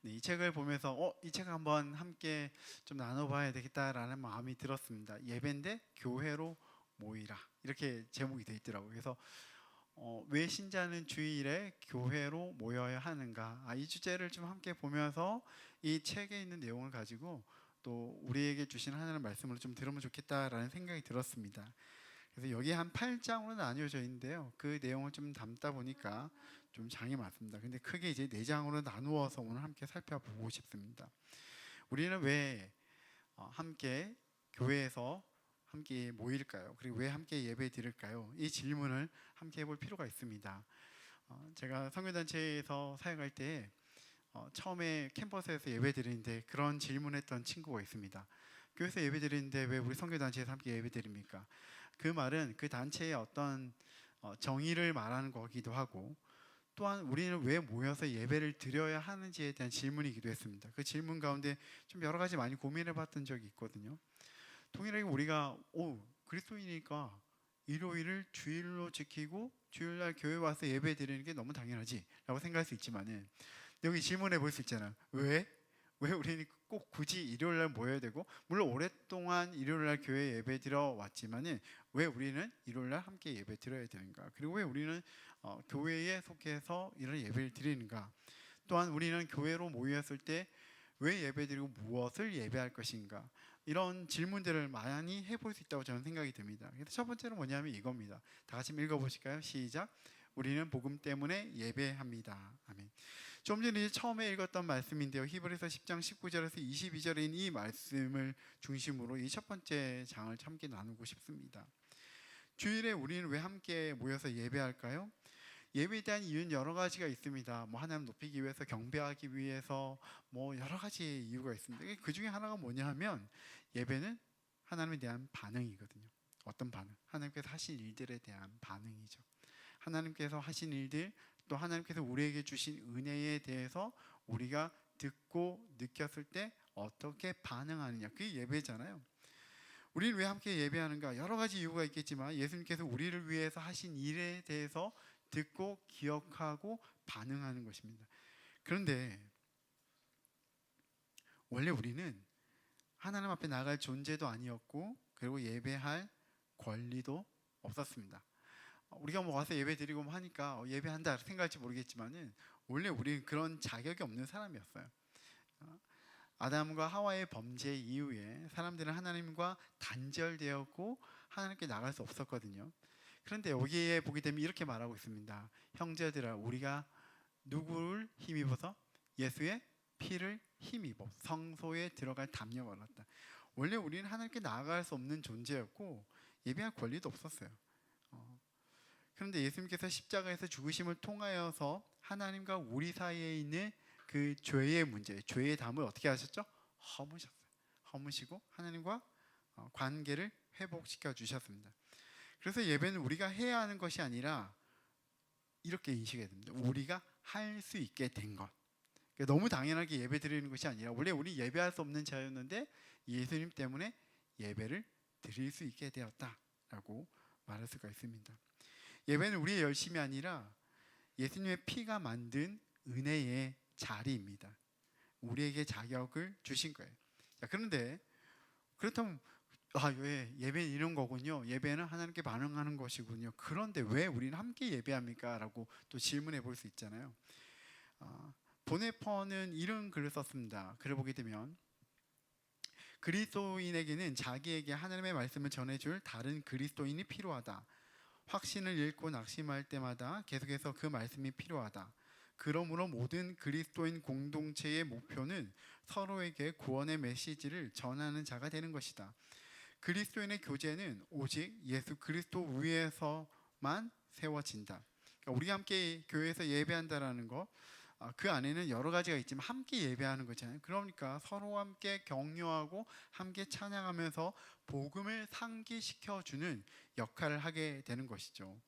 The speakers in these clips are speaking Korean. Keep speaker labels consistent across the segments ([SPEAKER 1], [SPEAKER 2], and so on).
[SPEAKER 1] 네, 이 책을 보면서 이 책 한번 함께 좀 나눠봐야 되겠다라는 마음이 들었습니다. 예배인데 교회로 모이라 이렇게 제목이 되어 있더라고요. 그래서 왜 신자는 주일에 교회로 모여야 하는가? 이 주제를 좀 함께 보면서 이 책에 있는 내용을 가지고 또 우리에게 주신 하나님의 말씀을 좀 들으면 좋겠다라는 생각이 들었습니다. 그래서 여기 한 8장으로 나뉘어져 있는데요. 그 내용을 좀 담다 보니까 좀 장이 많습니다. 근데 크게 이제 4장으로 나누어서 오늘 함께 살펴보고 싶습니다. 우리는 왜 함께 교회에서 함께 모일까요? 그리고 왜 함께 예배 드릴까요? 이 질문을 함께 해볼 필요가 있습니다. 제가 선교단체에서 사역할 때 처음에 캠퍼스에서 예배 드리는데 그런 질문했던 친구가 있습니다. 교회에서 예배 드리는데 왜 우리 선교단체에서 함께 예배 드립니까? 그 말은 그 단체의 어떤 정의를 말하는 거기도 하고, 또한 우리는 왜 모여서 예배를 드려야 하는지에 대한 질문이기도 했습니다. 그 질문 가운데 좀 여러 가지 많이 고민해 봤던 적이 있거든요. 동일하게 우리가 그리스도이니까 일요일을 주일로 지키고 주일날 교회 와서 예배 드리는 게 너무 당연하지 라고 생각할 수 있지만은, 여기 질문해 볼 수 있잖아요. 왜 우리는 꼭 굳이 일요일날 모여야 되고, 물론 오랫동안 일요일날 교회 예배 드려 왔지만은 왜 우리는 일요일날 함께 예배 드려야 되는가? 그리고 왜 우리는 교회에 속해서 이런 예배를 드리는가? 또한 우리는 교회로 모였을 때 왜 예배드리고 무엇을 예배할 것인가? 이런 질문들을 많이 해볼 수 있다고 저는 생각이 듭니다. 그래서 첫 번째는 뭐냐면 이겁니다. 다 같이 읽어보실까요? 시작. 우리는 복음 때문에 예배합니다. 아멘. 좀 전에 처음에 읽었던 말씀인데요. 히브리서 10장 19절에서 22절인 이 말씀을 중심으로 이 첫 번째 장을 함께 나누고 싶습니다. 주일에 우리는 왜 함께 모여서 예배할까요? 예배에 대한 이유는 여러 가지가 있습니다. 하나님 높이기 위해서, 경배하기 위해서, 여러 가지 이유가 있습니다. 그 중에 하나가 뭐냐 하면 예배는 하나님에 대한 반응이거든요. 어떤 반응? 하나님께서 하신 일들에 대한 반응이죠. 하나님께서 하신 일들, 또 하나님께서 우리에게 주신 은혜에 대해서 우리가 듣고 느꼈을 때 어떻게 반응하느냐, 그게 예배잖아요. 우리는 왜 함께 예배하는가? 여러 가지 이유가 있겠지만 예수님께서 우리를 위해서 하신 일에 대해서 듣고 기억하고 반응하는 것입니다. 그런데 원래 우리는 하나님 앞에 나갈 존재도 아니었고, 그리고 예배할 권리도 없었습니다. 우리가 와서 예배 드리고 하니까 예배한다 생각할지 모르겠지만은 원래 우리는 그런 자격이 없는 사람이었어요. 아담과 하와의 범죄 이후에 사람들은 하나님과 단절되었고 하나님께 나갈 수 없었거든요. 그런데 여기에 보게 되면 이렇게 말하고 있습니다. 형제들아, 우리가 누구를 힘입어서? 예수의 피를 힘입어 성소에 들어갈 담력을 얻었다. 원래 우리는 하나님께 나아갈 수 없는 존재였고 예배할 권리도 없었어요. 그런데 예수님께서 십자가에서 죽으심을 통하여서 하나님과 우리 사이에 있는 그 죄의 문제, 죄의 담을 어떻게 하셨죠? 허무셨어요. 허무시고 하나님과 관계를 회복시켜 주셨습니다. 그래서 예배는 우리가 해야 하는 것이 아니라 이렇게 인식해야 됩니다. 우리가 할 수 있게 된 것. 그러니까 너무 당연하게 예배 드리는 것이 아니라, 원래 우리 예배할 수 없는 자였는데 예수님 때문에 예배를 드릴 수 있게 되었다라고 말할 수가 있습니다. 예배는 우리의 열심이 아니라 예수님의 피가 만든 은혜의 자리입니다. 우리에게 자격을 주신 거예요. 자, 그런데 그렇다면 예배는 이런 거군요. 예배는 하나님께 반응하는 것이군요. 그런데 왜 우리는 함께 예배합니까? 라고 또 질문해 볼 수 있잖아요. 보네퍼는 이런 글을 썼습니다. 글을 보게 되면, 그리스도인에게는 자기에게 하나님의 말씀을 전해줄 다른 그리스도인이 필요하다. 확신을 잃고 낙심할 때마다 계속해서 그 말씀이 필요하다. 그러므로 모든 그리스도인 공동체의 목표는 서로에게 구원의 메시지를 전하는 자가 되는 것이다. 그리스도인의 교제는 오직 예수 그리스도 위에서만 세워진다. 그러니까 우리가 함께 교회에서 예배한다라는 것, 그 안에는 여러 가지가 있지만 함께 예배하는 거잖아요. 그러니까 서로 함께 격려하고 함께 찬양하면서 복음을 상기시켜주는 역할을 하게 되는 것이죠.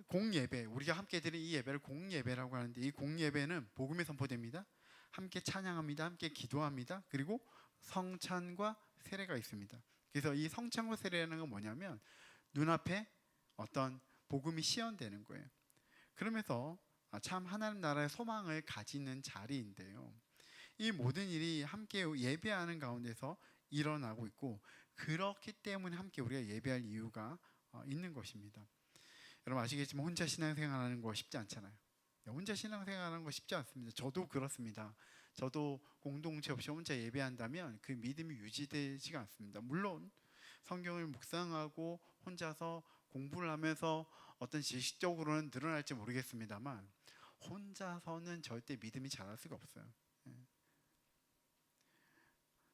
[SPEAKER 1] 공예배, 우리가 함께 드린 이 예배를 공예배라고 하는데, 이 공예배는 복음이 선포됩니다. 함께 찬양합니다. 함께 기도합니다. 그리고 성찬과 세례가 있습니다. 그래서 이 성찬과 세례라는 건 뭐냐면 눈앞에 어떤 복음이 시연되는 거예요. 그러면서 참 하나님 나라의 소망을 가지는 자리인데요. 이 모든 일이 함께 예배하는 가운데서 일어나고 있고, 그렇기 때문에 함께 우리가 예배할 이유가 있는 것입니다. 여러분 아시겠지만 혼자 신앙생활하는 거 쉽지 않잖아요. 혼자 신앙생활하는 거 쉽지 않습니다. 저도 그렇습니다. 저도 공동체 없이 혼자 예배한다면 그 믿음이 유지되지가 않습니다. 물론 성경을 묵상하고 혼자서 공부를 하면서 어떤 지식적으로는 늘어날지 모르겠습니다만 혼자서는 절대 믿음이 자랄 수가 없어요.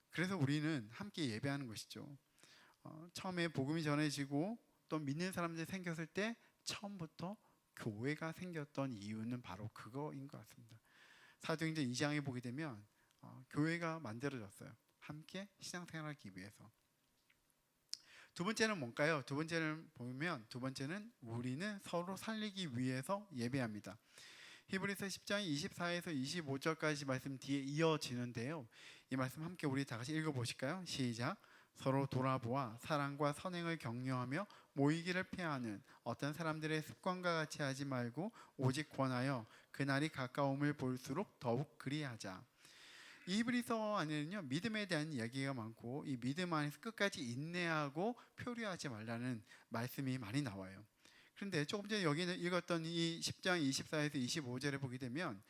[SPEAKER 1] 그래서 우리는 함께 예배하는 것이죠. 처음에 복음이 전해지고 또 믿는 사람들이 생겼을 때 처음부터 교회가 생겼던 이유는 바로 그거인 것 같습니다. 사도행전 2장에 보게 되면 교회가 만들어졌어요. 함께 신앙생활하기 위해서. 두 번째는 뭔가요? 두 번째는 보면 두 번째는 우리는 서로 살리기 위해서 예배합니다. 히브리서 10장 24에서 25절까지 말씀 뒤에 이어지는데요. 이 말씀 함께 우리 다 같이 읽어보실까요? 시작. 서로 돌아보아 사랑과 선행을 격려하며 모이기를 피하는 어떤 사람들의 습관과 같이 하지 말고 오직 권하여 그날이 가까움을 볼수록 더욱 그리하자. 이 히브리서 안에는요 믿음에 대한 이야기가 많고 이 믿음 안에서 끝까지 인내하고 표류하지 말라는 말씀이 많이 나와요. 그런데 조금 전에 여기는 읽었던 이 10장 24에서 25절에 보게 되면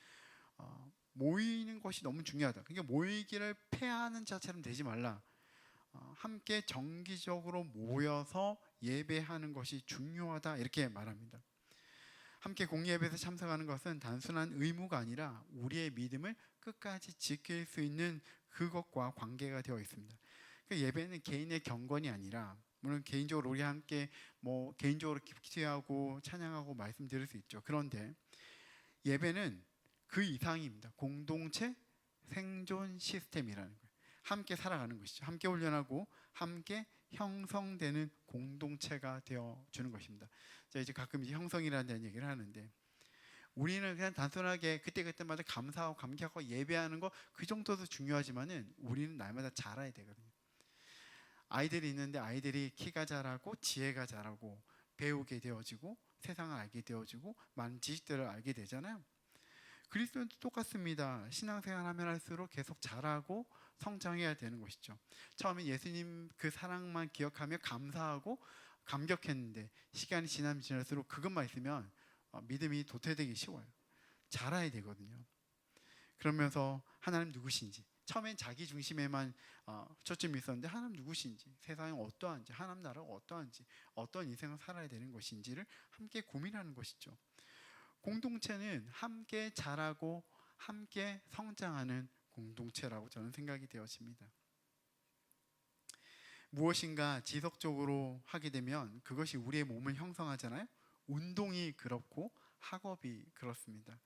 [SPEAKER 1] 모이는 것이 너무 중요하다. 그러니까 모이기를 패하는 자처럼 되지 말라. 함께 정기적으로 모여서 예배하는 것이 중요하다 이렇게 말합니다. 함께 공예배에서 참석하는 것은 단순한 의무가 아니라 우리의 믿음을 끝까지 지킬 수 있는 그것과 관계가 되어 있습니다. 그러니까 예배는 개인의 경건이 아니라 물론 개인적으로 우리 함께 개인적으로 기도하고 찬양하고 말씀 드릴 수 있죠. 그런데 예배는 그 이상입니다. 공동체 생존 시스템이라는 거예요. 함께 살아가는 것이죠. 함께 훈련하고 함께 형성되는 공동체가 되어 주는 것입니다. 제가 이제 가끔 이제 형성이라는 얘기를 하는데 우리는 그냥 단순하게 그때그때마다 감사하고 감격하고 예배하는 거 그 정도도 중요하지만은 우리는 날마다 자라야 되거든요. 아이들이 있는데 아이들이 키가 자라고 지혜가 자라고 배우게 되어지고 세상을 알게 되어지고 많은 지식들을 알게 되잖아요. 그리스도도 똑같습니다. 신앙생활 하면 할수록 계속 자라고 성장해야 되는 것이죠. 처음에 예수님 그 사랑만 기억하며 감사하고 감격했는데 시간이 지나면 지날수록 그것만 있으면 믿음이 도태되기 쉬워요. 자라야 되거든요. 그러면서 하나님 누구신지 처음엔 자기 중심에만 초점이 있었는데 하나님 누구신지 세상이 어떠한지 하나님 나라가 어떠한지 어떤 인생을 살아야 되는 것인지를 함께 고민하는 것이죠. 공동체는 함께 자라고 함께 성장하는 공동체라고 저는 생각이 되어집니다. 무엇인가 지속적으로 하게 되면 그것이 우리의 몸을 형성하잖아요. 운동이 그렇고 학업이 그렇습니다.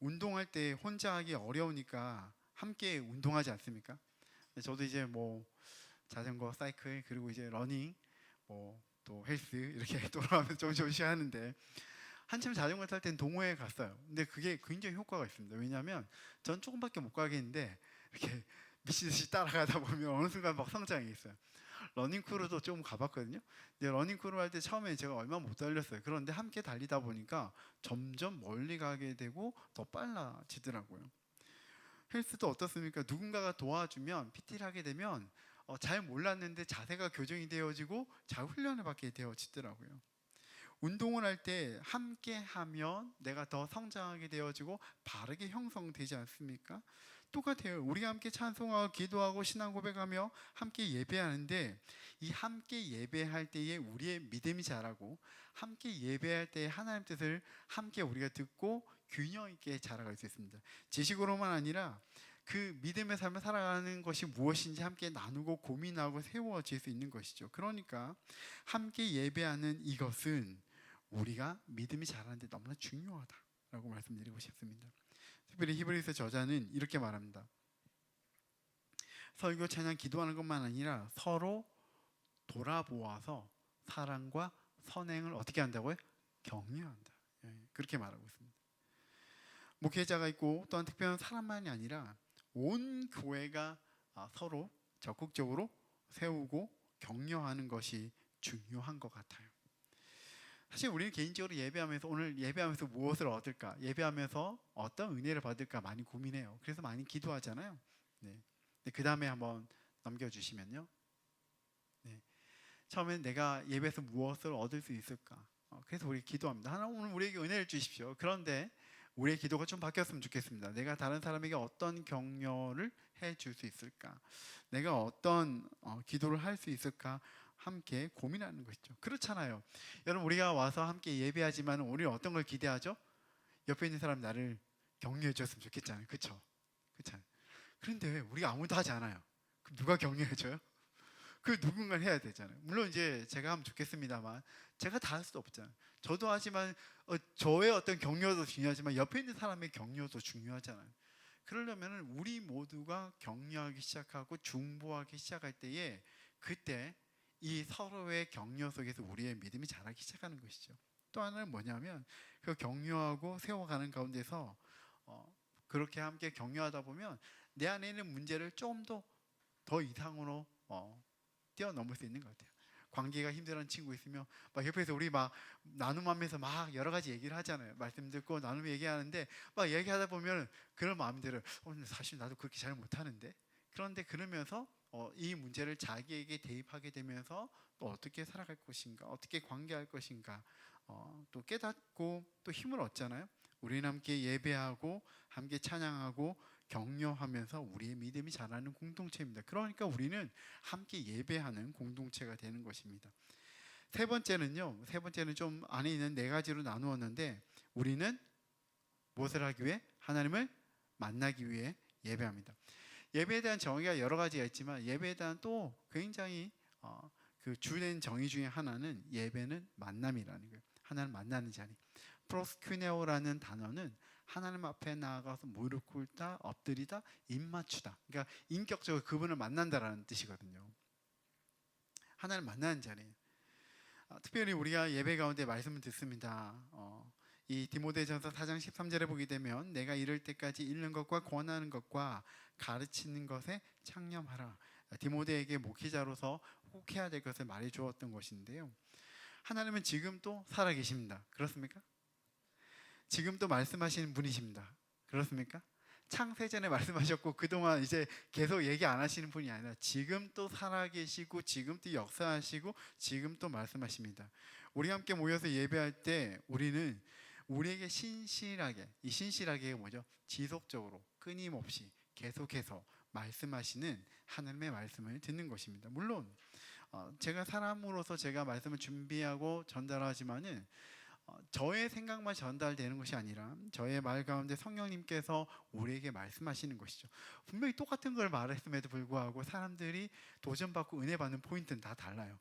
[SPEAKER 1] 운동할 때 혼자 하기 어려우니까 함께 운동하지 않습니까? 저도 이제 자전거, 사이클 그리고 이제 러닝, 또 헬스 이렇게 돌아가면서 조금씩 하는데 한참 자전거 탈 땐 동호회에 갔어요. 근데 그게 굉장히 효과가 있습니다. 왜냐하면 전 조금밖에 못 가겠는데 이렇게 미친 듯이 따라가다 보면 어느 순간 막 성장이 있어요. 러닝크루도 좀 가봤거든요. 근데 러닝크루 할 때 처음에 제가 얼마 못 달렸어요. 그런데 함께 달리다 보니까 점점 멀리 가게 되고 더 빨라지더라고요. 헬스도 어떻습니까? 누군가가 도와주면 PT를 하게 되면 잘 몰랐는데 자세가 교정이 되어지고 잘 훈련을 받게 되어지더라고요. 운동을 할 때 함께 하면 내가 더 성장하게 되어지고 바르게 형성되지 않습니까? 똑같아요. 우리가 함께 찬송하고 기도하고 신앙 고백하며 함께 예배하는데 이 함께 예배할 때에 우리의 믿음이 자라고 함께 예배할 때 하나님 뜻을 함께 우리가 듣고 균형 있게 자라갈 수 있습니다. 지식으로만 아니라 그 믿음의 삶을 살아가는 것이 무엇인지 함께 나누고 고민하고 세워질 수 있는 것이죠. 그러니까 함께 예배하는 이것은 우리가 믿음이 자라는데 너무나 중요하다라고 말씀드리고 싶습니다. 특별히 히브리서 저자는 이렇게 말합니다. 설교, 찬양, 기도하는 것만 아니라 서로 돌아보아서 사랑과 선행을 어떻게 한다고요? 격려한다. 그렇게 말하고 있습니다. 목회자가 있고 또한 특별한 사람만이 아니라 온 교회가 서로 적극적으로 세우고 격려하는 것이 중요한 것 같아요. 사실 우리는 개인적으로 예배하면서 오늘 예배하면서 무엇을 얻을까? 예배하면서 어떤 은혜를 받을까 많이 고민해요. 그래서 많이 기도하잖아요. 네. 그 다음에 한번 넘겨주시면요. 네. 처음엔 내가 예배에서 무엇을 얻을 수 있을까? 그래서 우리 기도합니다. 하나님 오늘 우리에게 은혜를 주십시오. 그런데 우리의 기도가 좀 바뀌었으면 좋겠습니다. 내가 다른 사람에게 어떤 격려를 해줄 수 있을까? 내가 어떤 기도를 할 수 있을까? 함께 고민하는 것이죠. 그렇잖아요. 여러분 우리가 와서 함께 예배하지만 우리는 어떤 걸 기대하죠? 옆에 있는 사람 나를 격려해 줬으면 좋겠잖아요. 그렇죠? 그렇잖아요. 그런데 우리가 아무도 하지 않아요. 그럼 누가 격려해 줘요? 그 누군가 해야 되잖아요. 물론 이제 제가 하면 좋겠습니다만 제가 다 할 수도 없잖아요. 저도 하지만 저의 어떤 격려도 중요하지만 옆에 있는 사람의 격려도 중요하잖아요. 그러려면 우리 모두가 격려하기 시작하고 중보하기 시작할 때에 그때 이 서로의 격려 속에서 우리의 믿음이 자라기 시작하는 것이죠. 또 하나는 뭐냐면 그 격려하고 세워가는 가운데서 그렇게 함께 격려하다 보면 내 안에 있는 문제를 좀 더 이상으로 뛰어넘을 수 있는 것 같아요. 관계가 힘들어하는 친구 있으면 막 옆에서 우리 막 나눔하면서 막 여러 가지 얘기를 하잖아요. 말씀 듣고 나눔 얘기하는데 막 얘기하다 보면 그런 마음이 들어요. 사실 나도 그렇게 잘 못하는데. 그런데 그러면서 이 문제를 자기에게 대입하게 되면서 또 어떻게 살아갈 것인가, 어떻게 관계할 것인가 또 깨닫고 또 힘을 얻잖아요. 우리는 함께 예배하고 함께 찬양하고 격려하면서 우리의 믿음이 자라는 공동체입니다. 그러니까 우리는 함께 예배하는 공동체가 되는 것입니다. 세 번째는 좀 안에 있는 네 가지로 나누었는데 우리는 무엇을 하기 위해? 하나님을 만나기 위해 예배합니다. 예배에 대한 정의가 여러 가지가 있지만 예배에 대한 또 굉장히 그 주된 정의 중에 하나는 예배는 만남이라는 거예요. 하나님 만나는 자리. 프로스큐네오라는 단어는 하나님 앞에 나아가서 무릎 꿇다, 엎드리다, 입맞추다. 그러니까 인격적으로 그분을 만난다라는 뜻이거든요. 하나님 만나는 자리예요. 특별히 우리가 예배 가운데 말씀을 듣습니다. 이 디모데전서 4장 13절에 보게 되면 내가 이를 때까지 읽는 것과 권하는 것과 가르치는 것에 창념하라. 디모데에게 목회자로서 꼭 해야 될 것을 말해 주었던 것인데요. 하나님은 지금도 살아계십니다. 그렇습니까? 지금도 말씀하시는 분이십니다. 그렇습니까? 창세전에 말씀하셨고 그동안 이제 계속 얘기 안 하시는 분이 아니라 지금 또 살아계시고 지금 또 역사하시고 지금 또 말씀하십니다. 우리 함께 모여서 예배할 때 우리는 우리에게 신실하게, 이 신실하게가 뭐죠? 지속적으로 끊임없이 계속해서 말씀하시는 하나님의 말씀을 듣는 것입니다. 물론 제가 사람으로서 제가 말씀을 준비하고 전달하지만은 저의 생각만 전달되는 것이 아니라 저의 말 가운데 성령님께서 우리에게 말씀하시는 것이죠. 분명히 똑같은 걸 말했음에도 불구하고 사람들이 도전받고 은혜 받는 포인트는 다 달라요.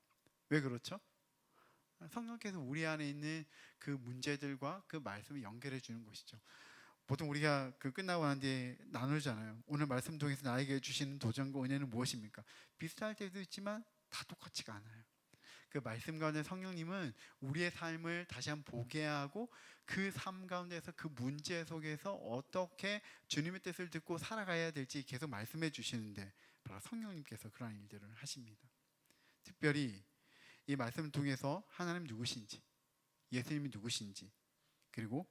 [SPEAKER 1] 왜 그렇죠? 성령께서 우리 안에 있는 그 문제들과 그 말씀을 연결해 주는 것이죠. 보통 우리가 그 끝나고 난 뒤에 나누잖아요. 오늘 말씀 통해서 나에게 주시는 도전과 은혜는 무엇입니까? 비슷할 때도 있지만 다 똑같지가 않아요. 그 말씀 가운데 성령님은 우리의 삶을 다시 한번 보게 하고 그 삶 가운데서 그 문제 속에서 어떻게 주님의 뜻을 듣고 살아가야 될지 계속 말씀해 주시는데 바로 성령님께서 그러한 일들을 하십니다. 특별히 이 말씀을 통해서 하나님 누구신지, 예수님이 누구신지, 그리고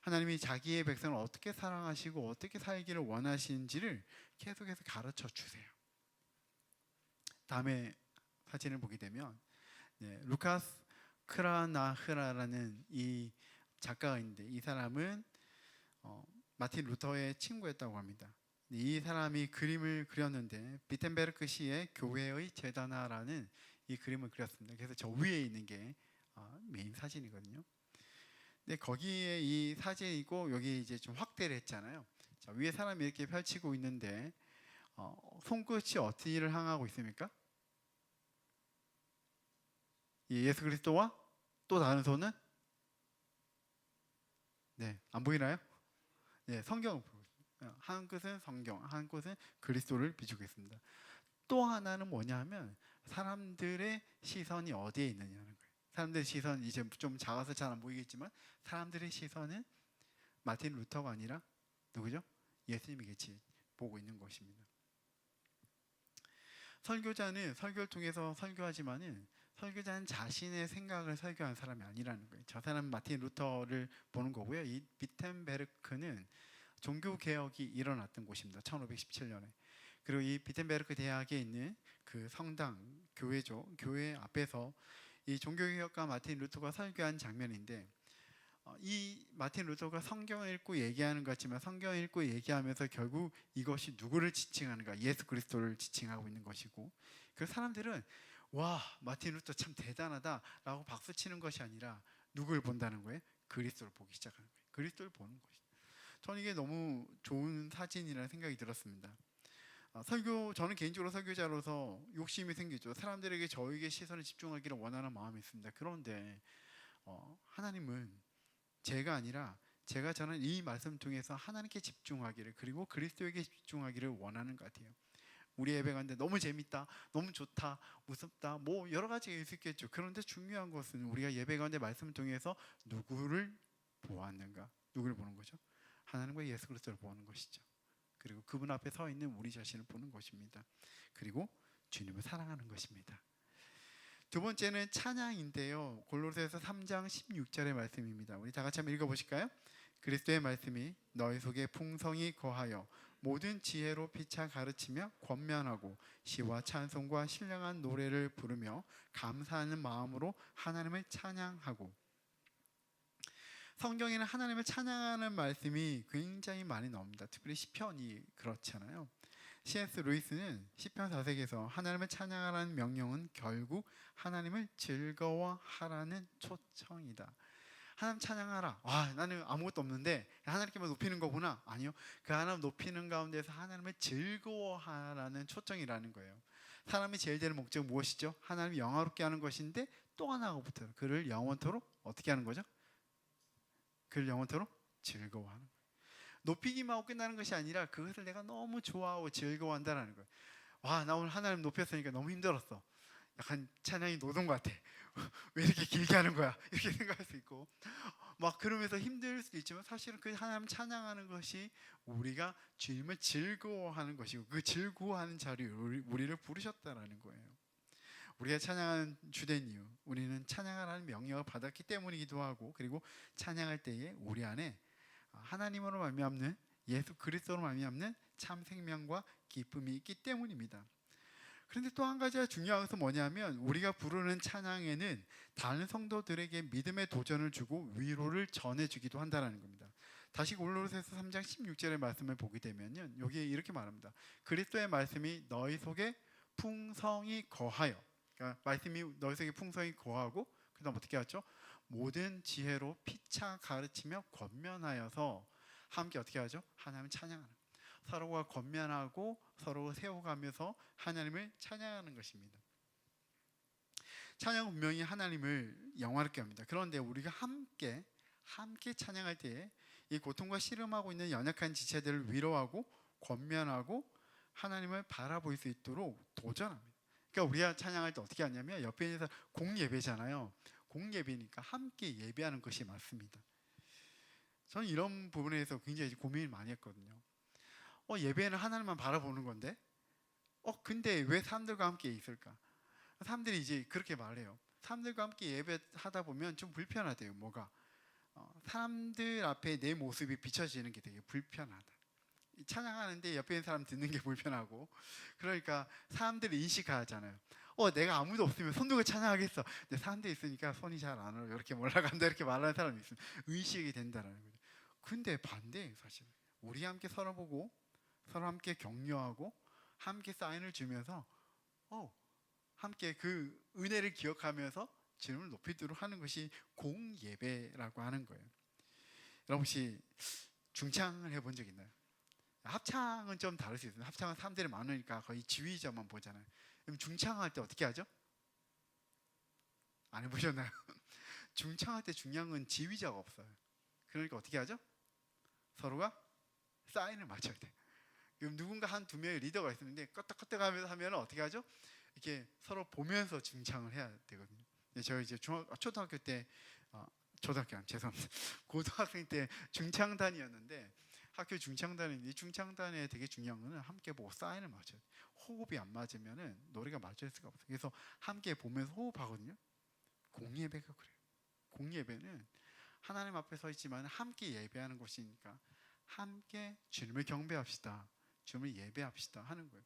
[SPEAKER 1] 하나님이 자기의 백성을 어떻게 사랑하시고 어떻게 살기를 원하시는지를 계속해서 가르쳐 주세요. 다음에 사진을 보게 되면 루카스 크라나흐라라는 이 작가가 있는데 이 사람은 마틴 루터의 친구였다고 합니다. 이 사람이 그림을 그렸는데 비텐베르크 시의 교회의 재단화라는 이 그림을 그렸습니다. 그래서 저 위에 있는 게 메인 사진이거든요. 근데 거기에 이 사진이고 여기 이제 좀 확대를 했잖아요. 자, 위에 사람이 이렇게 펼치고 있는데 손끝이 어디를 향하고 있습니까? 예수 그리스도와 또 다른 손은 안 보이나요? 성경을 보고 있습니다. 한 끝은 성경, 한 끝은 그리스도를 비추고 있습니다. 또 하나는 뭐냐 하면 사람들의 시선이 어디에 있느냐는 거예요. 사람들의 시선 이제 좀 작아서 잘 안 보이겠지만 사람들의 시선은 마틴 루터가 아니라 누구죠? 예수님이 같이 보고 있는 것입니다. 설교자는 설교를 통해서 설교하지만은 설교자는 자신의 생각을 설교한 사람이 아니라는 거예요. 저 사람은 마틴 루터를 보는 거고요. 이 비텐베르크는 종교 개혁이 일어났던 곳입니다. 1517년에. 그리고 이 비텐베르크 대학에 있는 그 성당 교회죠. 교회 앞에서 이 종교 개혁가 마틴 루터가 설교한 장면인데, 이 마틴 루터가 성경을 읽고 얘기하는 것 같지만 성경을 읽고 얘기하면서 결국 이것이 누구를 지칭하는가? 예수 그리스도를 지칭하고 있는 것이고, 그 사람들은 와, 마틴 루터 참 대단하다라고 박수치는 것이 아니라 누구를 본다는 거예요? 그리스도를 보기 시작하는 거예요. 그리스도를 보는 것이죠. 저는 이게 너무 좋은 사진이라는 생각이 들었습니다. 저는 개인적으로 설교자로서 욕심이 생기죠. 사람들에게 저에게 시선을 집중하기를 원하는 마음이 있습니다. 그런데 하나님은 제가 아니라 제가 저는 이 말씀 통해서 하나님께 집중하기를, 그리고 그리스도에게 집중하기를 원하는 것 같아요. 우리 예배 가는데 너무 재밌다, 너무 좋다, 무섭다, 뭐 여러 가지가 있을 수 있겠죠. 그런데 중요한 것은 우리가 예배 가운데 말씀을 통해서 누구를 보았는가? 누구를 보는 거죠? 하나님과 예수 그리스도를 보는 것이죠. 그리고 그분 앞에 서 있는 우리 자신을 보는 것입니다. 그리고 주님을 사랑하는 것입니다. 두 번째는 찬양인데요. 골로새서 3장 16절의 말씀입니다. 우리 다 같이 한번 읽어보실까요? 그리스도의 말씀이 너희 속에 풍성히 거하여 모든 지혜로 피차 가르치며 권면하고 시와 찬송과 신령한 노래를 부르며 감사하는 마음으로 하나님을 찬양하고. 성경에는 하나님을 찬양하는 말씀이 굉장히 많이 나옵니다. 특별히 시편이 그렇잖아요. C.S. 루이스는 시편 4색에서 하나님을 찬양하라는 명령은 결국 하나님을 즐거워하라는 초청이다. 하나님 찬양하라. 나는 아무것도 없는데 하나님께만 높이는 거구나. 아니요. 그 하나님 높이는 가운데서 하나님을 즐거워하라는 초청이라는 거예요. 사람이 제일 되는 목적은 무엇이죠? 하나님을 영화롭게 하는 것인데, 또 하나가 붙어요. 그를 영원토록 어떻게 하는 거죠? 그를 영원토록 즐거워하는 거예요. 높이기만 하고 끝나는 것이 아니라 그것을 내가 너무 좋아하고 즐거워한다는 거예요. 나 오늘 하나님 높였으니까 너무 힘들었어. 약간 찬양이 노동 같아. 왜 이렇게 길게 하는 거야? 이렇게 생각할 수 있고, 막 그러면서 힘들 수도 있지만 사실은 그 하나님 찬양하는 것이 우리가 주님을 즐거워하는 것이고, 그 즐거워하는 자리에 우리를 부르셨다라는 거예요. 우리가 찬양하는 주된 이유, 우리는 찬양하라는 명령을 받았기 때문이기도 하고, 그리고 찬양할 때에 우리 안에 하나님으로 말미암는, 예수 그리스도로 말미암는 참 생명과 기쁨이 있기 때문입니다. 그런데 또 한 가지가 중요한 것은 뭐냐면, 우리가 부르는 찬양에는 다른 성도들에게 믿음의 도전을 주고 위로를 전해주기도 한다는 겁니다. 다시 골로새서 3장 16절의 말씀을 보게 되면요, 여기에 이렇게 말합니다. 그리스도의 말씀이 너희 속에 풍성히 거하여, 그러니까 말씀이 너희 속에 풍성히 거하고, 그 다음 어떻게 하죠? 모든 지혜로 피차 가르치며 권면하여서 함께 어떻게 하죠? 하나님을 찬양하는, 서로가 권면하고 서로 세워가면서 하나님을 찬양하는 것입니다. 찬양은 분명히 하나님을 영화롭게 합니다. 그런데 우리가 함께 찬양할 때에 이 고통과 씨름하고 있는 연약한 지체들을 위로하고 권면하고 하나님을 바라볼 수 있도록 도전합니다. 그러니까 우리가 찬양할 때 어떻게 하냐면, 옆에 있는 사람, 공예배잖아요. 공예배니까 함께 예배하는 것이 맞습니다. 저는 이런 부분에서 굉장히 고민을 많이 했거든요. 예배는 하나님만 바라보는 건데, 근데 왜 사람들과 함께 있을까? 사람들이 이제 그렇게 말해요. 사람들과 함께 예배하다 보면 좀 불편하대요. 뭐가? 사람들 앞에 내 모습이 비춰지는 게 되게 불편하다. 찬양하는데 옆에 있는 사람 듣는 게 불편하고, 그러니까 사람들이 인식하잖아요. 내가 아무도 없으면 손 들고 찬양하겠어. 근데 사람들이 있으니까 손이 잘 안 올라, 이렇게 올라간다, 이렇게 말하는 사람이 있으면 의식이 된다는 거죠. 근데 반대예요, 사실. 우리 함께 서로 보고 서로 함께 격려하고 함께 사인을 주면서 함께 그 은혜를 기억하면서 주님을 높이도록 하는 것이 공예배라고 하는 거예요. 여러분 혹시 중창을 해본 적 있나요? 합창은 좀 다를 수 있습니다. 합창은 사람들이 많으니까 거의 지휘자만 보잖아요. 그럼 중창할 때 어떻게 하죠? 안 해보셨나요? 중창할 때 중요한 건 지휘자가 없어요. 그러니까 어떻게 하죠? 서로가 사인을 맞춰야 돼. 그럼 누군가 한 두 명의 리더가 있는데 껐덕껐덕 하면서 하면 어떻게 하죠? 이렇게 서로 보면서 중창을 해야 되거든요. 저희 이제 초등학교 때, 죄송합니다. 고등학생 때 중창단이었는데, 학교 중창단인데 이 중창단에 되게 중요한 거는 함께 보고 사인을 맞춰야 돼. 호흡이 안 맞으면은 노래가 맞을 수가 없어요. 그래서 함께 보면서 호흡하거든요. 공예배가 그래요. 공예배는 하나님 앞에 서 있지만 함께 예배하는 곳이니까 함께 주님을 경배합시다. 주님을 예배합시다 하는 거예요.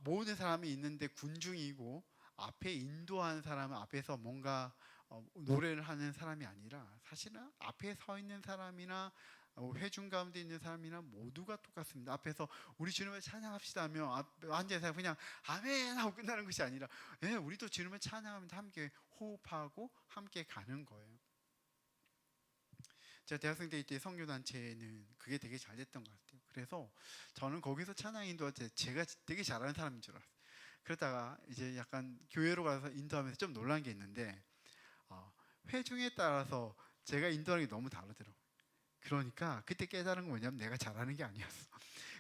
[SPEAKER 1] 모든 사람이 있는데 군중이고 앞에 인도하는 사람은 앞에서 뭔가 노래를 하는 사람이 아니라 사실은 앞에 서 있는 사람이나 회중 가운데 있는 사람이나 모두가 똑같습니다. 앞에서 우리 주님을 찬양합시다 하며 앉아서 그냥 아멘 하고 끝나는 것이 아니라 우리도 주님을 찬양하면서 함께 호흡하고 함께 가는 거예요. 제가 대학생 때 선교단체는 그게 되게 잘 됐던 것 같아요. 그래서 저는 거기서 찬양 인도할 때 제가 되게 잘하는 사람인 줄 알았어요. 그러다가 이제 약간 교회로 가서 인도하면서 좀 놀란 게 있는데 회중에 따라서 제가 인도하는 게 너무 다르더라고요. 그러니까 그때 깨달은 건 뭐냐면 내가 잘하는 게 아니었어.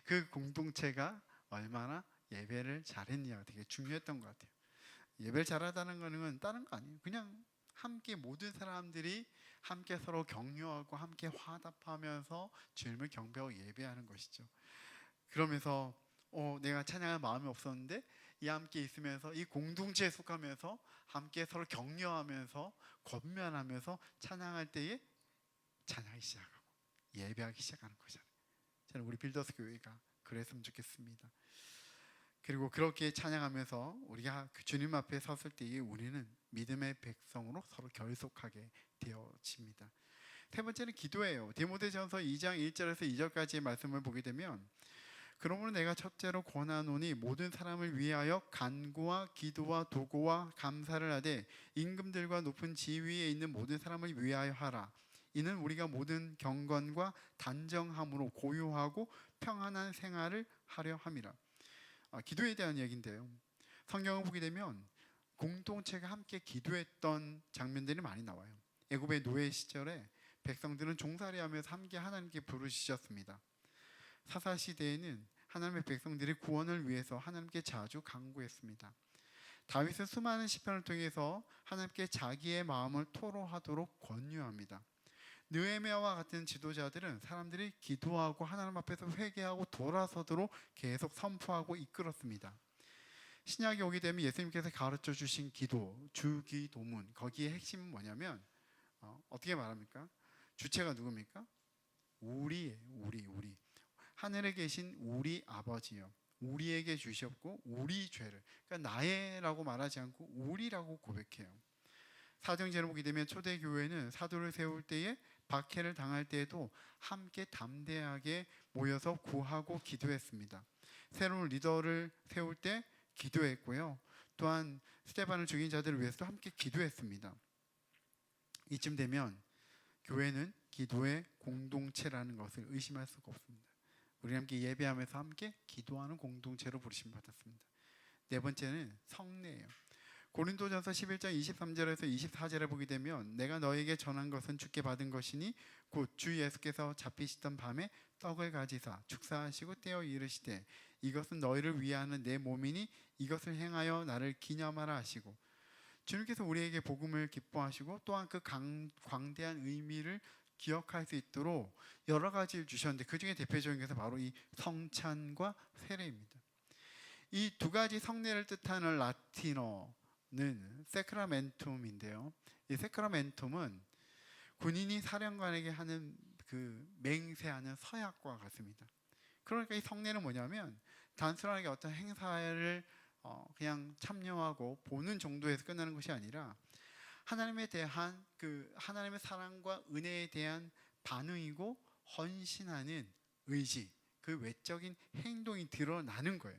[SPEAKER 1] 그 공동체가 얼마나 예배를 잘했냐가 되게 중요했던 것 같아요. 예배를 잘하다는 거는 다른 거 아니에요. 그냥 함께 모든 사람들이 함께 서로 격려하고 함께 화답하면서 주님을 경배하고 예배하는 것이죠. 그러면서 내가 찬양할 마음이 없었는데 이 함께 있으면서 이 공동체에 속하면서 함께 서로 격려하면서 권면하면서 찬양할 때에 찬양하기 시작하고 예배하기 시작하는 거잖아요. 저는 우리 빌더스 교회가 그랬으면 좋겠습니다. 그리고 그렇게 찬양하면서 우리가 주님 앞에 섰을 때에 우리는 믿음의 백성으로 서로 결속하게 되어집니다. 세 번째는 기도예요. 디모데전서 2장 1절에서 2절까지의 말씀을 보게 되면 그러므로 내가 첫째로 권하노니 모든 사람을 위하여 간구와 기도와 도고와 감사를 하되 임금들과 높은 지위에 있는 모든 사람을 위하여 하라. 이는 우리가 모든 경건과 단정함으로 고요하고 평안한 생활을 하려 함이라. 기도에 대한 얘기인데요. 성경을 보게 되면 공동체가 함께 기도했던 장면들이 많이 나와요. 애굽의 노예 시절에 백성들은 종살이하면서 함께 하나님께 부르짖었습니다. 사사 시대에는 하나님의 백성들이 구원을 위해서 하나님께 자주 간구했습니다. 다윗은 수많은 시편을 통해서 하나님께 자기의 마음을 토로하도록 권유합니다. 느헤미야와 같은 지도자들은 사람들이 기도하고 하나님 앞에서 회개하고 돌아서도록 계속 선포하고 이끌었습니다. 신약이 오게 되면 예수님께서 가르쳐 주신 기도, 주기도문, 거기에 핵심은 뭐냐면 어떻게 말합니까? 주체가 누굽니까? 우리. 하늘에 계신 우리 아버지요. 우리에게 주셨고 우리 죄를, 그러니까 나의라고 말하지 않고 우리라고 고백해요. 사도행전을 보게 되면 초대교회는 사도를 세울 때에 박해를 당할 때에도 함께 담대하게 모여서 구하고 기도했습니다. 새로운 리더를 세울 때 기도했고요. 또한 스데반을 죽인 자들을 위해서도 함께 기도했습니다. 이쯤 되면 교회는 기도의 공동체라는 것을 의심할 수가 없습니다. 우리 함께 예배하면서 함께 기도하는 공동체로 부르심 받았습니다. 네 번째는 성례예요. 고린도전서 11장 23절에서 24절에 보게 되면 내가 너에게 전한 것은 주께 받은 것이니 곧 주 예수께서 잡히시던 밤에 떡을 가지사 축사하시고 떼어 이르시되 이것은 너희를 위하는 내 몸이니 이것을 행하여 나를 기념하라 하시고, 주님께서 우리에게 복음을 기뻐하시고 또한 그 광대한 의미를 기억할 수 있도록 여러 가지를 주셨는데 그 중에 대표적인 것은 바로 이 성찬과 세례입니다. 이 두 가지 성례를 뜻하는 라틴어는 세크라멘툼인데요. 이 세크라멘툼은 군인이 사령관에게 하는 그 맹세하는 서약과 같습니다. 그러니까 이 성례는 뭐냐면 단순하게 어떤 행사를 그냥 참여하고 보는 정도에서 끝나는 것이 아니라 하나님에 대한 그 하나님의 사랑과 은혜에 대한 반응이고 헌신하는 의지, 그 외적인 행동이 드러나는 거예요.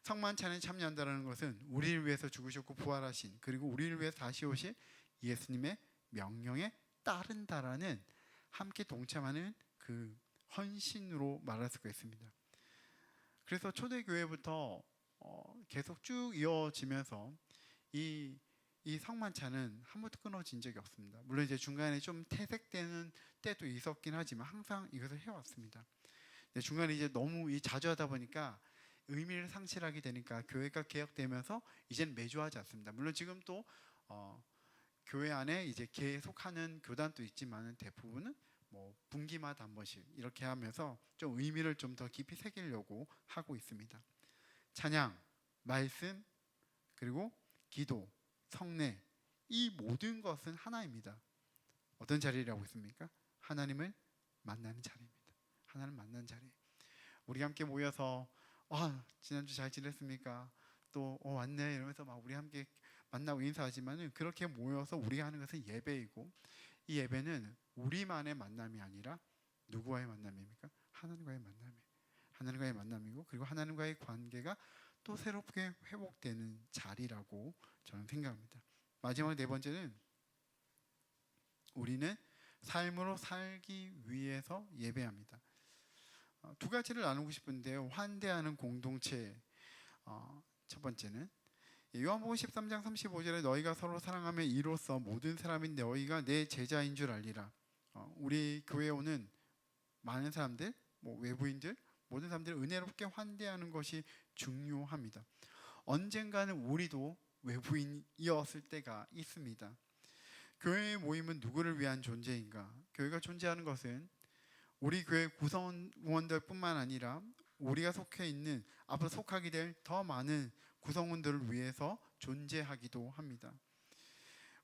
[SPEAKER 1] 성만찬에 참여한다는 것은 우리를 위해서 죽으셨고 부활하신, 그리고 우리를 위해서 다시 오실 예수님의 명령에 따른다라는 함께 동참하는 그 헌신으로 말할 수가 있습니다. 그래서 초대교회부터 계속 쭉 이어지면서 이 성만찬은 한 번도 끊어진 적이 없습니다. 물론 이제 중간에 좀 퇴색되는 때도 있었긴 하지만 항상 이것을 해왔습니다. 중간에 이제 너무 자주 하다 보니까 의미를 상실하게 되니까 교회가 개혁되면서 이제는 매주 하지 않습니다. 물론 지금 또 교회 안에 이제 계속하는 교단도 있지만 대부분은 뭐 분기마다 한 번씩 이렇게 하면서 좀 의미를 좀 더 깊이 새기려고 하고 있습니다. 찬양, 말씀, 그리고 기도, 성례, 이 모든 것은 하나입니다. 어떤 자리라고 했습니까? 하나님을 만나는 자리입니다. 하나님 만나는 자리. 우리 함께 모여서 지난주 잘 지냈습니까? 또 왔네 이러면서 막 우리 함께 만나고 인사하지만은 그렇게 모여서 우리가 하는 것은 예배이고, 이 예배는 우리만의 만남이 아니라 누구와의 만남입니까? 하나님과의 만남이에요. 하나님과의 만남이고, 그리고 하나님과의 관계가 또 새롭게 회복되는 자리라고 저는 생각합니다. 마지막 네 번째는 우리는 삶으로 살기 위해서 예배합니다. 두 가지를 나누고 싶은데요. 환대하는 공동체. 첫 번째는 요한복음 13장 35절에 너희가 서로 사랑하며 이로써 모든 사람인 너희가 내 제자인 줄 알리라. 우리 교회에 오는 많은 사람들, 외부인들, 모든 사람들을 은혜롭게 환대하는 것이 중요합니다. 언젠가는 우리도 외부인이었을 때가 있습니다. 교회의 모임은 누구를 위한 존재인가? 교회가 존재하는 것은 우리 교회 구성원들 뿐만 아니라 우리가 속해 있는, 앞으로 속하게 될 더 많은 구성원들을 위해서 존재하기도 합니다.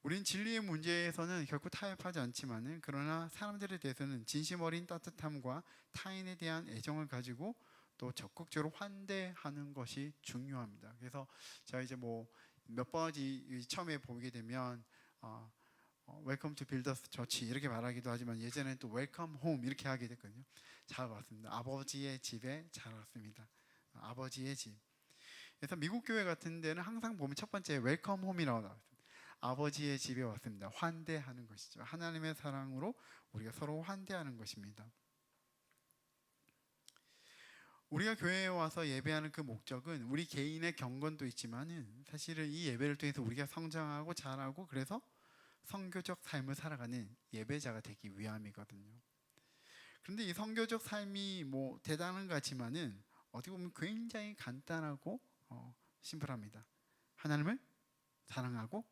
[SPEAKER 1] 우린 진리의 문제에서는 결코 타협하지 않지만은, 그러나 사람들에 대해서는 진심 어린 따뜻함과 타인에 대한 애정을 가지고 또 적극적으로 환대하는 것이 중요합니다. 그래서 제가 이제 몇 번지 처음에 보게 되면 웰컴 투 빌더스 처치 이렇게 말하기도 하지만, 예전에는 또 웰컴 홈 이렇게 하게 됐거든요. 잘 왔습니다. 아버지의 집에 잘 왔습니다. 아버지의 집. 그래서 미국 교회 같은 데는 항상 보면 첫 번째 웰컴 홈이라고 나와요. 아버지의 집에 왔습니다. 환대하는 것이죠. 하나님의 사랑으로 우리가 서로 환대하는 것입니다. 우리가 교회에 와서 예배하는 그 목적은 우리 개인의 경건도 있지만은, 사실은 이 예배를 통해서 우리가 성장하고 자라고, 그래서 선교적 삶을 살아가는 예배자가 되기 위함이거든요. 그런데 이 선교적 삶이 대단한 것 같지만은 어떻게 보면 굉장히 간단하고 심플합니다. 하나님을 사랑하고,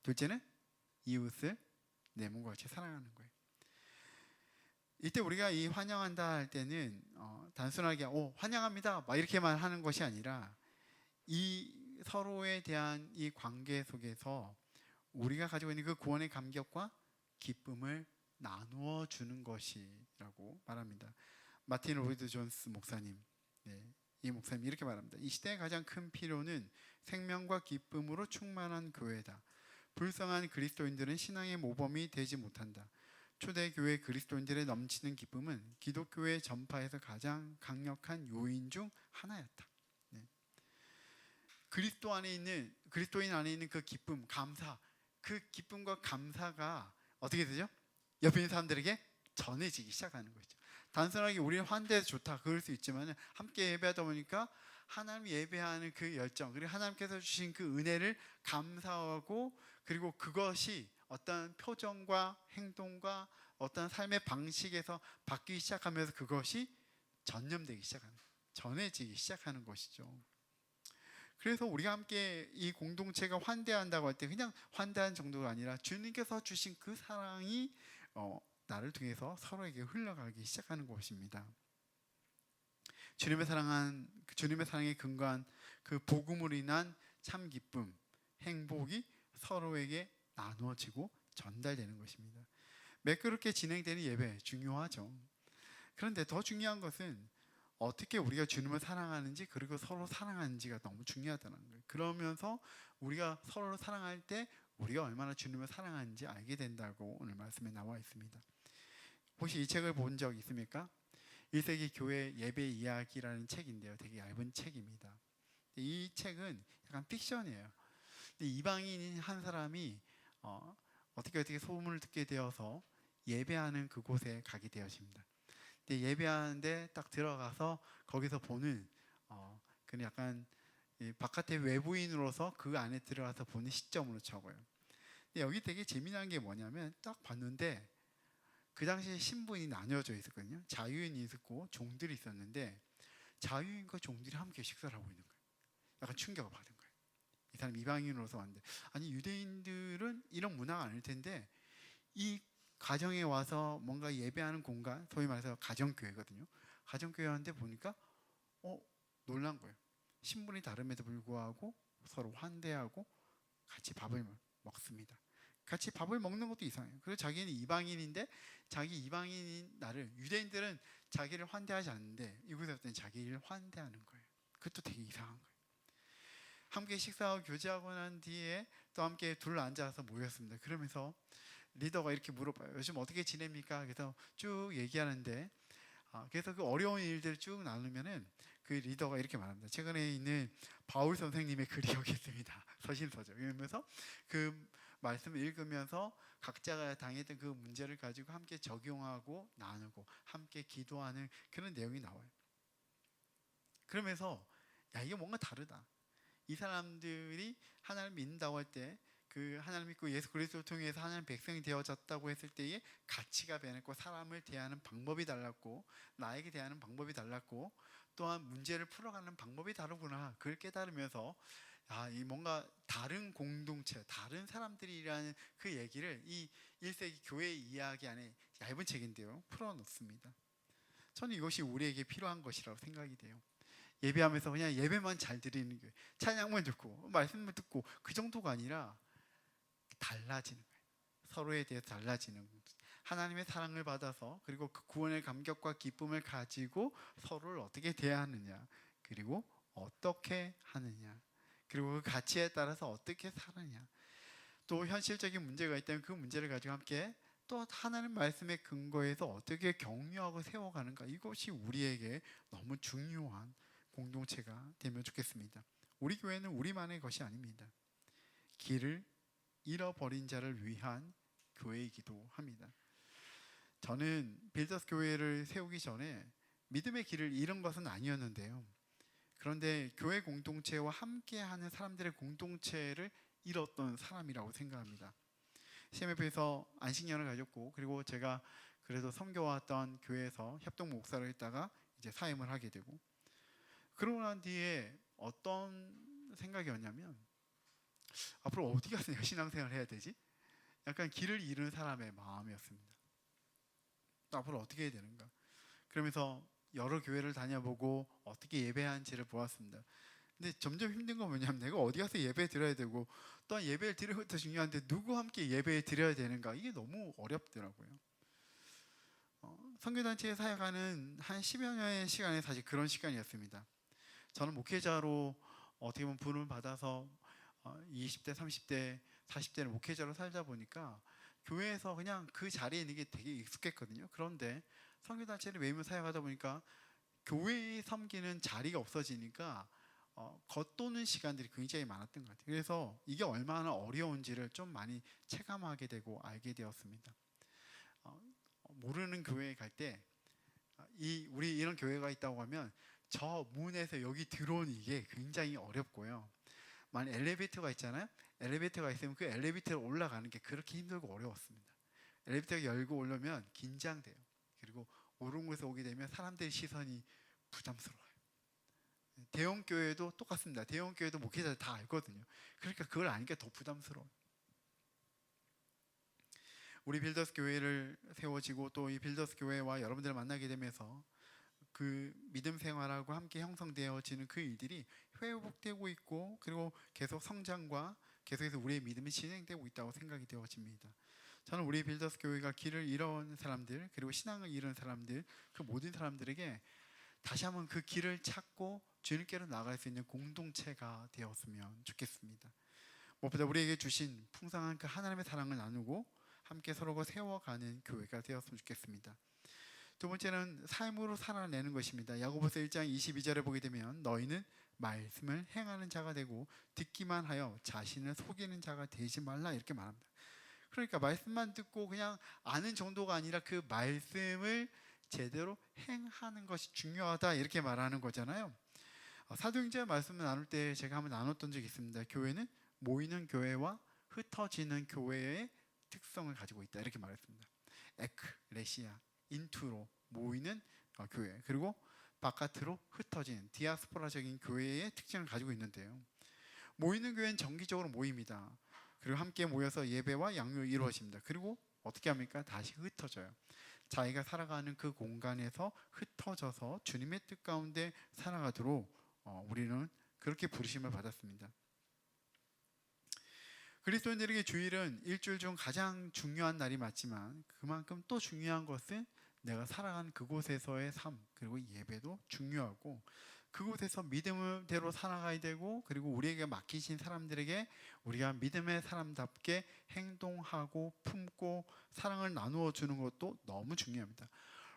[SPEAKER 1] 둘째는 이웃을 내 몸과 같이 사랑하는 거예요. 이때 우리가 이 환영한다 할 때는 단순하게 환영합니다 막 이렇게만 하는 것이 아니라, 이 서로에 대한 이 관계 속에서 우리가 가지고 있는 그 구원의 감격과 기쁨을 나누어 주는 것이라고 말합니다. 마틴 로이드 존스 목사님, 이 목사님이 이렇게 말합니다. 이 시대의 가장 큰 필요는 생명과 기쁨으로 충만한 교회다. 불쌍한 그리스도인들은 신앙의 모범이 되지 못한다. 초대교회 그리스도인들의 넘치는 기쁨은 기독교의 전파에서 가장 강력한 요인 중 하나였다. 그리스도인 안에 있는 그 기쁨, 감사, 그 기쁨과 감사가 어떻게 되죠? 옆에 있는 사람들에게 전해지기 시작하는 거죠. 단순하게 우리는 환대해서 좋다 그럴 수 있지만, 함께 예배하다 보니까 하나님 예배하는 그 열정, 그리고 하나님께서 주신 그 은혜를 감사하고, 그리고 그것이 어떤 표정과 행동과 어떤 삶의 방식에서 바뀌기 시작하면서 그것이 전염되기 시작하는, 전해지기 시작하는 것이죠. 그래서 우리가 함께 이 공동체가 환대한다고 할 때 그냥 환대하는 정도가 아니라, 주님께서 주신 그 사랑이 나를 통해서 서로에게 흘러가기 시작하는 것입니다. 주님의 사랑에 근거한 그 복음으로 인한 참 기쁨, 행복이 서로에게 나누어지고 전달되는 것입니다. 매끄럽게 진행되는 예배 중요하죠. 그런데 더 중요한 것은 어떻게 우리가 주님을 사랑하는지, 그리고 서로 사랑하는지가 너무 중요하다는 거예요. 그러면서 우리가 서로를 사랑할 때 우리가 얼마나 주님을 사랑하는지 알게 된다고 오늘 말씀에 나와 있습니다. 혹시 이 책을 본 적 있습니까? 1세기 교회 예배 이야기라는 책인데요. 되게 얇은 책입니다. 이 책은 약간 픽션이에요. 이방인인 한 사람이 어떻게 소문을 듣게 되어서 예배하는 그곳에 가게 되었습니다. 예배하는데 딱 들어가서 거기서 보는 그냥 약간 바깥의 외부인으로서 그 안에 들어가서 보는 시점으로 적어요. 여기 되게 재미난 게 뭐냐면, 딱 봤는데 그 당시에 신분이 나뉘어져 있었거든요. 자유인이 있었고 종들이 있었는데, 자유인과 종들이 함께 식사를 하고 있는 거예요. 약간 충격을 받은 거예요. 이 사람 이방인으로서 왔는데, 아니 유대인들은 이런 문화가 아닐 텐데 이 가정에 와서 뭔가 예배하는 공간, 소위 말해서 가정교회거든요. 가정교회였는데 보니까 놀란 거예요. 신분이 다름에도 불구하고 서로 환대하고 같이 밥을 먹습니다. 같이 밥을 먹는 것도 이상해요. 그리고 자기는 이방인인데 자기 이방인인 나를, 유대인들은 자기를 환대하지 않는데 이곳에 왔더니 자기를 환대하는 거예요. 그것도 되게 이상한 거예요. 함께 식사하고 교제하고 난 뒤에 또 함께 둘러앉아서 모였습니다. 그러면서 리더가 이렇게 물어봐요. 요즘 어떻게 지냅니까? 그래서 쭉 얘기하는데 그래서 그 어려운 일들을 쭉 나누면은 그 리더가 이렇게 말합니다. 최근에 있는 바울 선생님의 글이 여기 있습니다. 서신서죠. 이러면서 그 말씀을 읽으면서 각자가 당했던 그 문제를 가지고 함께 적용하고 나누고 함께 기도하는 그런 내용이 나와요. 그러면서 이게 뭔가 다르다. 이 사람들이 하나님을 믿는다고 할 때 그 하나님 믿고 예수 그리스도를 통해서 하나님 백성이 되어졌다고 했을 때에 가치가 변했고 사람을 대하는 방법이 달랐고 나에게 대하는 방법이 달랐고 또한 문제를 풀어가는 방법이 다르구나. 그걸 깨달으면서 이 뭔가 다른 공동체, 다른 사람들이라는 그 얘기를 이 1세기 교회 이야기 안에 얇은 책인데요. 풀어놓습니다. 저는 이것이 우리에게 필요한 것이라고 생각이 돼요. 예배하면서 그냥 예배만 잘 드리는 게 찬양만 듣고 말씀을 듣고 그 정도가 아니라 달라지는 거예요. 서로에 대해서 달라지는 거예요. 하나님의 사랑을 받아서 그리고 그 구원의 감격과 기쁨을 가지고 서로를 어떻게 대하느냐 그리고 어떻게 하느냐 그리고 그 가치에 따라서 어떻게 사느냐 또 현실적인 문제가 있다면 그 문제를 가지고 함께 또 하나님 말씀의 근거에서 어떻게 격려하고 세워가는가 이것이 우리에게 너무 중요한 공동체가 되면 좋겠습니다. 우리 교회는 우리만의 것이 아닙니다. 길을 잃어버린 자를 위한 교회이기도 합니다. 저는 빌더스 교회를 세우기 전에 믿음의 길을 잃은 것은 아니었는데요. 그런데 교회 공동체와 함께하는 사람들의 공동체를 잃었던 사람이라고 생각합니다. CMF에서 안식년을 가졌고 그리고 제가 그래도 섬겨왔던 교회에서 협동 목사를 했다가 이제 사임을 하게 되고 그러고 난 뒤에 어떤 생각이었냐면 앞으로 어디 가서 내가 신앙생활을 해야 되지? 약간 길을 잃은 사람의 마음이었습니다. 또 앞으로 어떻게 해야 되는가? 그러면서 여러 교회를 다녀보고 어떻게 예배하는지를 보았습니다. 근데 점점 힘든 건 뭐냐면 내가 어디 가서 예배 드려야 되고 또한 예배를 드리는 것도 중요한데 누구 함께 예배 드려야 되는가? 이게 너무 어렵더라고요. 선교단체에 사역하는 한 10여 년의 시간이 사실 그런 시간이었습니다. 저는 목회자로 어떻게 보면 부름을 받아서 20대, 30대, 40대를 목회자로 살다 보니까 교회에서 그냥 그 자리에 있는 게 되게 익숙했거든요. 그런데 선교단체를 매일 사역하다 보니까 교회에 섬기는 자리가 없어지니까 겉도는 시간들이 굉장히 많았던 것 같아요. 그래서 이게 얼마나 어려운지를 좀 많이 체감하게 되고 알게 되었습니다. 모르는 교회에 갈 때 우리 이런 교회가 있다고 하면 저 문에서 여기 들어오는 이게 굉장히 어렵고요. 만약 엘리베이터가 있잖아요. 엘리베이터가 있으면 그 엘리베이터로 올라가는 게 그렇게 힘들고 어려웠습니다. 엘리베이터가 열고 오려면 긴장돼요. 그리고 오른 곳에 오게 되면 사람들의 시선이 부담스러워요. 대형 교회도 똑같습니다. 대형 교회도 목회자들 다 알거든요. 그러니까 그걸 아니까 더 부담스러워요. 우리 빌더스 교회를 세워지고 또 이 빌더스 교회와 여러분들을 만나게 되면서 그 믿음 생활하고 함께 형성되어지는 그 일들이 회복되고 있고 그리고 계속 성장과 계속해서 우리의 믿음이 진행되고 있다고 생각이 되어집니다. 저는 우리 빌더스 교회가 길을 잃어온 사람들 그리고 신앙을 잃은 사람들 그 모든 사람들에게 다시 한번 그 길을 찾고 주님께로 나갈 수 있는 공동체가 되었으면 좋겠습니다. 무엇보다 우리에게 주신 풍성한 그 하나님의 사랑을 나누고 함께 서로가 세워가는 교회가 되었으면 좋겠습니다. 두 번째는 삶으로 살아내는 것입니다. 야고보서 1장 22절에 보게 되면 너희는 말씀을 행하는 자가 되고 듣기만 하여 자신을 속이는 자가 되지 말라 이렇게 말합니다. 그러니까 말씀만 듣고 그냥 아는 정도가 아니라 그 말씀을 제대로 행하는 것이 중요하다 이렇게 말하는 거잖아요. 사도행전 말씀을 나눌 때 제가 한번 나눴던 적이 있습니다. 교회는 모이는 교회와 흩어지는 교회의 특성을 가지고 있다 이렇게 말했습니다. 에클레시아 인투로 모이는 교회 그리고 바깥으로 흩어지는 디아스포라적인 교회의 특징을 가지고 있는데요. 모이는 교회는 정기적으로 모입니다. 그리고 함께 모여서 예배와 양육이 이루어집니다. 그리고 어떻게 합니까? 다시 흩어져요. 자기가 살아가는 그 공간에서 흩어져서 주님의 뜻 가운데 살아가도록 우리는 그렇게 부르심을 받았습니다. 그리스도인들에게 주일은 일주일 중 가장 중요한 날이 맞지만 그만큼 또 중요한 것은 내가 살아가는 그곳에서의 삶, 그리고 예배도 중요하고 그곳에서 믿음대로 살아가야 되고, 그리고 우리에게 맡기신 사람들에게 우리가 믿음의 사람답게 행동하고 품고 사랑을 나누어 주는 것도 너무 중요합니다.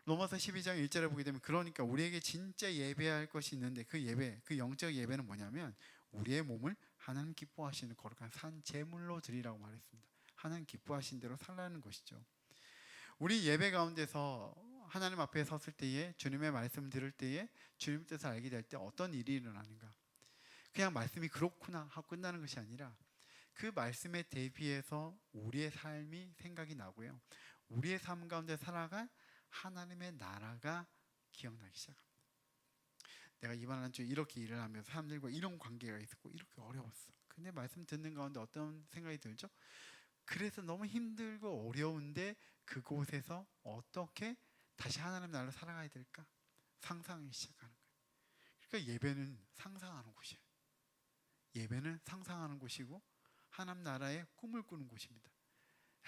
[SPEAKER 1] 로마서 12장 1절에 보게 되면, 그러니까 우리에게 진짜 예배할 것이 있는데 그 예배, 그 영적 예배는 뭐냐면 우리의 몸을 하나님 기뻐하시는 거룩한 산 제물로 드리라고 말했습니다. 하나님 기뻐하신 대로 살라는 것이죠. 우리 예배 가운데서 하나님 앞에 섰을 때에, 주님의 말씀 들을 때에 주님 뜻을 알게 될 때 어떤 일이 일어나는가? 그냥 말씀이 그렇구나 하고 끝나는 것이 아니라 그 말씀에 대비해서 우리의 삶이 생각이 나고요, 우리의 삶 가운데 살아갈 하나님의 나라가 기억나기 시작합니다. 내가 이번 한 주에 이렇게 일을 하면서 사람들과 이런 관계가 있었고 이렇게 어려웠어. 근데 말씀 듣는 가운데 어떤 생각이 들죠? 그래서 너무 힘들고 어려운데 그곳에서 어떻게 다시 하나님 나라로 살아가야 될까? 상상하기 시작하는 거예요. 그러니까 예배는 상상하는 곳이에요. 예배는 상상하는 곳이고 하나님 나라의 꿈을 꾸는 곳입니다.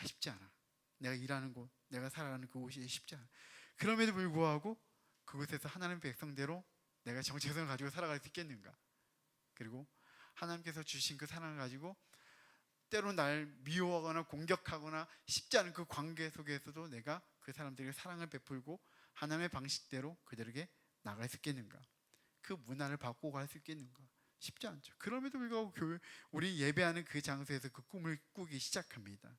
[SPEAKER 1] 쉽지 않아. 내가 일하는 곳, 내가 살아가는 그곳이 쉽지 않아. 그럼에도 불구하고 그곳에서 하나님 백성대로 내가 정체성을 가지고 살아갈 수 있겠는가? 그리고 하나님께서 주신 그 사랑을 가지고 때로 날 미워하거나 공격하거나 쉽지 않은 그 관계 속에서도 내가 그 사람들에게 사랑을 베풀고 하나님의 방식대로 그들에게 나갈 수 있겠는가? 그 문화를 바꾸고 갈 수 있겠는가? 쉽지 않죠. 그럼에도 불구하고 우리 예배하는 그 장소에서 그 꿈을 꾸기 시작합니다.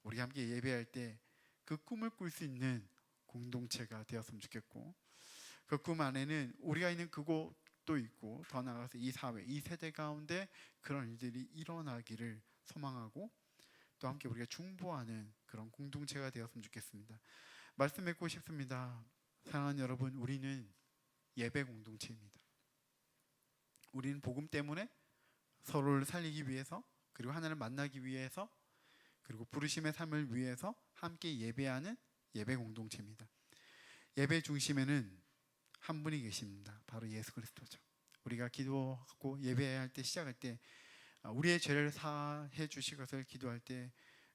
[SPEAKER 1] 우리 함께 예배할 때 그 꿈을 꿀 수 있는 공동체가 되었으면 좋겠고, 그 꿈 안에는 우리가 있는 그곳도 있고 더 나아가서 이 사회, 이 세대 가운데 그런 일들이 일어나기를 소망하고 또 함께 우리가 중보하는 그런 공동체가 되었으면 좋겠습니다. 말씀 맺고 싶습니다. 사랑하는 여러분, 우리는 예배 공동체입니다. 우리는 복음 때문에 서로를 살리기 위해서, 그리고 하나님을 만나기 위해서, 그리고 부르심의 삶을 위해서 함께 예배하는 예배 공동체입니다. 예배 중심에는 한 분이 계십니다. 바로 예수 그리스도죠. 우리가 기도하고 예배할 때, 시작할 때 우리의 죄를 사해 주실 것을 기도할 때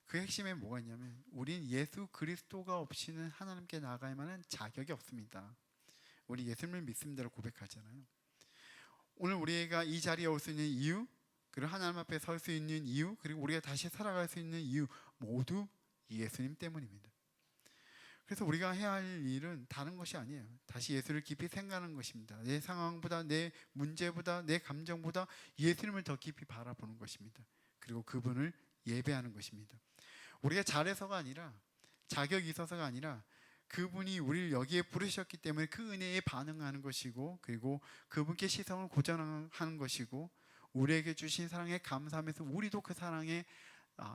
[SPEAKER 1] 그 핵심에 뭐가 있냐면, 우린 예수 그리스도가 없이는 하나님께 나아갈 만한 자격이 없습니다. 우리 예수님을 믿습니다라고 고백하잖아요. 오늘 우리가 이 자리에 올 수 있는 이유, 그리고 하나님 앞에 설 수 있는 이유, 그리고 우리가 다시 살아갈 수 있는 이유, 모두 예수님 때문입니다. 그래서 우리가 해야 할 일은 다른 것이 아니에요. 다시 예수를 깊이 생각하는 것입니다. 내 상황보다, 내 문제보다, 내 감정보다 예수님을 더 깊이 바라보는 것입니다. 그리고 그분을 예배하는 것입니다. 우리가 잘해서가 아니라, 자격이 있어서가 아니라 그분이 우리를 여기에 부르셨기 때문에 그 은혜에 반응하는 것이고, 그리고 그분께 시선을 고정하는 것이고, 우리에게 주신 사랑에 감사하면서 우리도 그 사랑에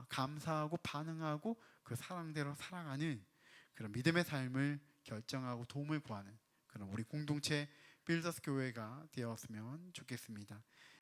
[SPEAKER 1] 감사하고 반응하고 그 사랑대로 살아가는 그런 믿음의 삶을 결정하고 도움을 구하는 그런 우리 공동체 빌더스 교회가 되었으면 좋겠습니다.